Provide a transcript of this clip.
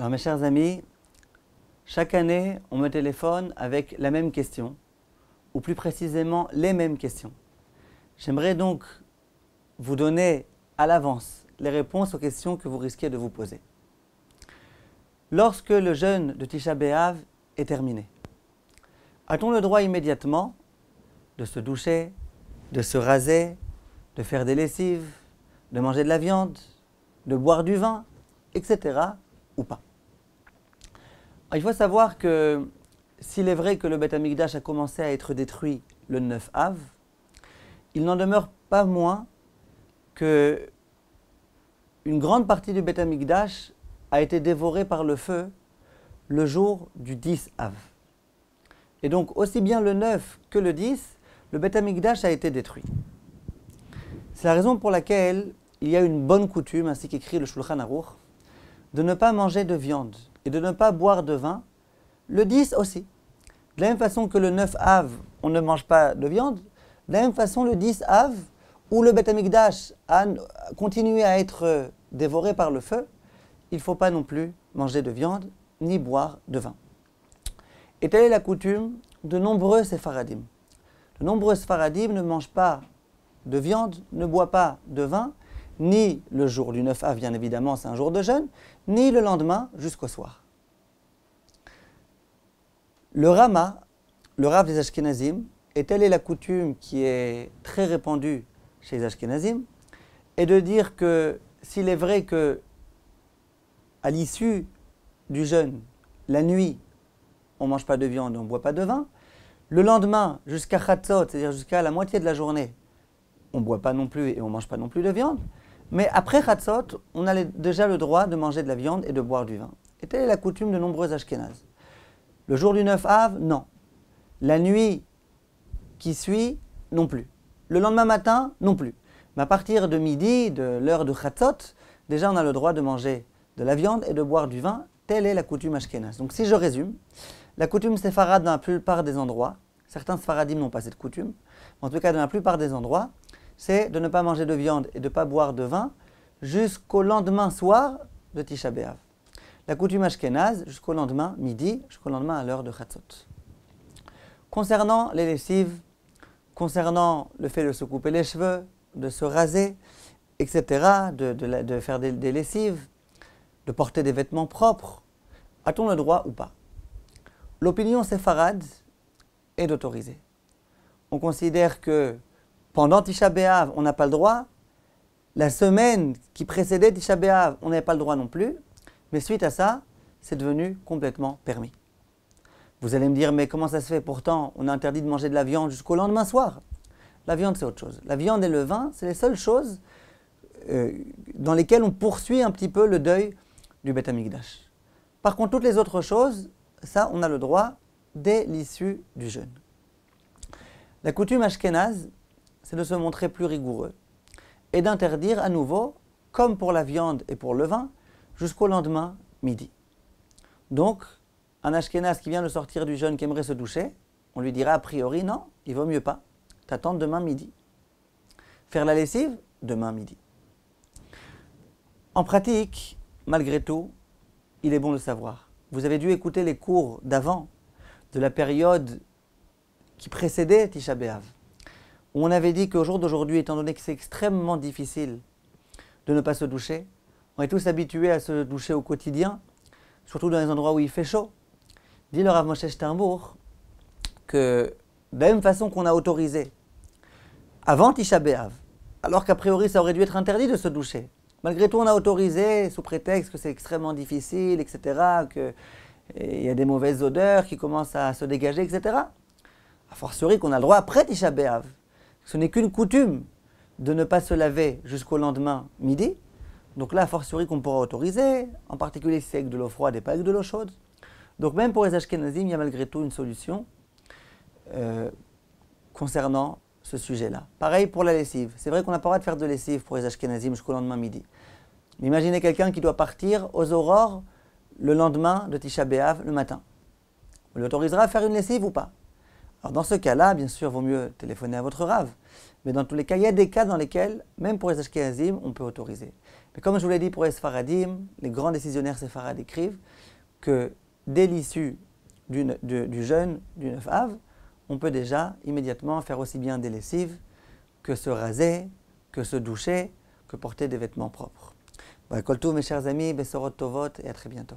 Alors mes chers amis, chaque année on me téléphone avec la même question, ou plus précisément les mêmes questions. J'aimerais donc vous donner à l'avance les réponses aux questions que vous risquez de vous poser. Lorsque le jeûne de Tisha B'Av est terminé, a-t-on le droit immédiatement de se doucher, de se raser, de faire des lessives, de manger de la viande, de boire du vin, etc. ou pas? Alors, il faut savoir que s'il est vrai que le Beth Amikdash a commencé à être détruit le 9 Av, il n'en demeure pas moins que une grande partie du Beth Amikdash a été dévorée par le feu le jour du 10 Av. Et donc, aussi bien le 9 que le 10, le Beth Amikdash a été détruit. C'est la raison pour laquelle il y a une bonne coutume, ainsi qu'écrit le Shulchan Aruch, de ne pas manger de viande et de ne pas boire de vin, le 10 aussi. De la même façon que le 9 Av, on ne mange pas de viande, de la même façon le 10 Av, où le Beth Amikdash a continué à être dévoré par le feu, il ne faut pas non plus manger de viande ni boire de vin. Et telle est la coutume de nombreux Séfaradim. De nombreux Séfaradim ne mangent pas de viande, ne boivent pas de vin, ni le jour du 9 Av, bien évidemment, c'est un jour de jeûne, ni le lendemain jusqu'au soir. Le Rama, le Rav des Ashkenazim, et telle est la coutume qui est très répandue chez les Ashkenazim, est de dire que s'il est vrai que à l'issue du jeûne, la nuit, on ne mange pas de viande, on ne boit pas de vin, le lendemain, jusqu'à Chatzot, c'est-à-dire jusqu'à la moitié de la journée, on ne boit pas non plus et on ne mange pas non plus de viande, mais après Chatzot, on a déjà le droit de manger de la viande et de boire du vin. Et telle est la coutume de nombreux Ashkénazes. Le jour du 9 Av, non. La nuit qui suit, non plus. Le lendemain matin, non plus. Mais à partir de midi, de l'heure de Chatzot, déjà on a le droit de manger de la viande et de boire du vin. Telle est la coutume ashkénaze. Donc si je résume, la coutume séfarade dans la plupart des endroits, certains séfaradim n'ont pas cette coutume, mais en tout cas dans la plupart des endroits, c'est de ne pas manger de viande et de ne pas boire de vin jusqu'au lendemain soir de Tisha B'Av. La coutume ashkénaze jusqu'au lendemain midi, jusqu'au lendemain à l'heure de Chatzot. Concernant les lessives, concernant le fait de se couper les cheveux, de se raser, etc., de faire des lessives, de porter des vêtements propres, a-t-on le droit ou pas? L'opinion séfarade est d'autoriser. On considère que pendant Tisha B'Av, on n'a pas le droit. La semaine qui précédait Tisha B'Av, on n'avait pas le droit non plus. Mais suite à ça, c'est devenu complètement permis. Vous allez me dire, mais comment ça se fait? Pourtant, on a interdit de manger de la viande jusqu'au lendemain soir. La viande, c'est autre chose. La viande et le vin, c'est les seules choses dans lesquelles on poursuit un petit peu le deuil du Beth Amikdash. Par contre, toutes les autres choses, ça, on a le droit dès l'issue du jeûne. La coutume ashkénaze, c'est de se montrer plus rigoureux et d'interdire à nouveau, comme pour la viande et pour le vin, jusqu'au lendemain midi. Donc, un ashkénaze qui vient de sortir du jeûne, qui aimerait se doucher, on lui dira a priori, non, il vaut mieux pas, t'attends demain midi. Faire la lessive, demain midi. En pratique, malgré tout, il est bon de le savoir. Vous avez dû écouter les cours d'avant, de la période qui précédait Tisha B'Av, où on avait dit qu'au jour d'aujourd'hui, étant donné que c'est extrêmement difficile de ne pas se doucher, on est tous habitués à se doucher au quotidien, surtout dans les endroits où il fait chaud. Dit le Rav Moshe Sternbuch que de la même façon qu'on a autorisé avant Tisha B'Av, alors qu'a priori ça aurait dû être interdit de se doucher, malgré tout on a autorisé sous prétexte que c'est extrêmement difficile, etc., qu'il y a des mauvaises odeurs qui commencent à se dégager, etc. A fortiori qu'on a le droit après Tisha B'Av. Ce n'est qu'une coutume de ne pas se laver jusqu'au lendemain midi. Donc là, a fortiori qu'on pourra autoriser, en particulier si c'est avec de l'eau froide et pas avec de l'eau chaude. Donc même pour les Ashkenazim, il y a malgré tout une solution concernant ce sujet-là. Pareil pour la lessive. C'est vrai qu'on n'a pas le droit de faire de lessive pour les Ashkenazim jusqu'au lendemain midi. Mais imaginez quelqu'un qui doit partir aux aurores le lendemain de Tisha B'Av le matin. On l'autorisera à faire une lessive ou pas? Alors dans ce cas-là, bien sûr, il vaut mieux téléphoner à votre rave. Mais dans tous les cas, il y a des cas dans lesquels, même pour les Ashkenazim, on peut autoriser. Mais comme je vous l'ai dit pour les Sfaradim, les grands décisionnaires séfarades écrivent que dès l'issue du jeûne du 9 Av, on peut déjà immédiatement faire aussi bien des lessives que se raser, que se doucher, que porter des vêtements propres. Kol Tov, mes chers amis, Besorot Tovot, et à très bientôt.